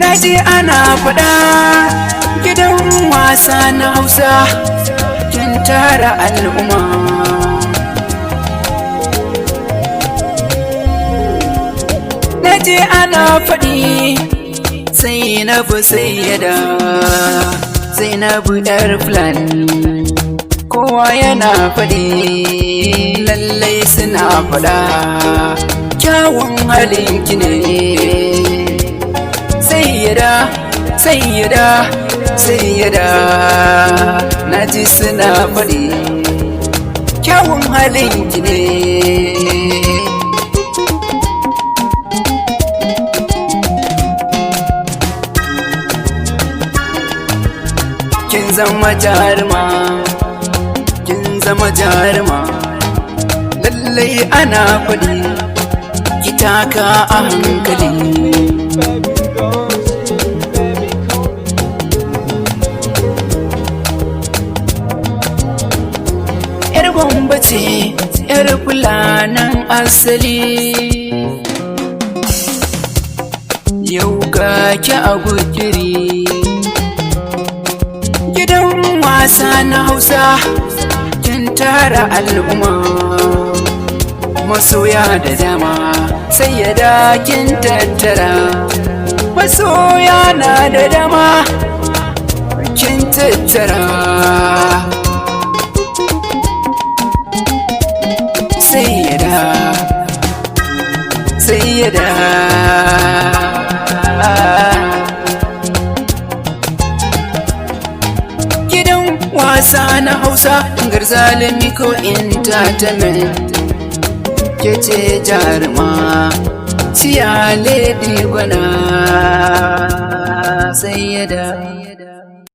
naji ana faɗa gidan wasa na Hausa kin tara al'umma. Naji ana faɗi Zainabu Sayyada, Zainabu yar Fulani, kowa yana faɗi lallai suna faɗa kyawun halinki ne. Sayyada, Sayyada, Sayyada, naji suna faɗi kyawun halinki ne. Kin zama jaruma, kin zama jaruma, lallai ana faɗi ki taka a hankali. Yar Gombe ce, yar Fulanan asali, yau ga ki a gudiri. Gidan wasa na Hausa kin tara al'umma, masoya da dama Sayyada kin tattara. Masoya na da dama kin tattara. Sayyada, Sayyada, wasa na Hausa Garzalimi ko entertainment, ke ce jaruma siya lady gwana Sayyada.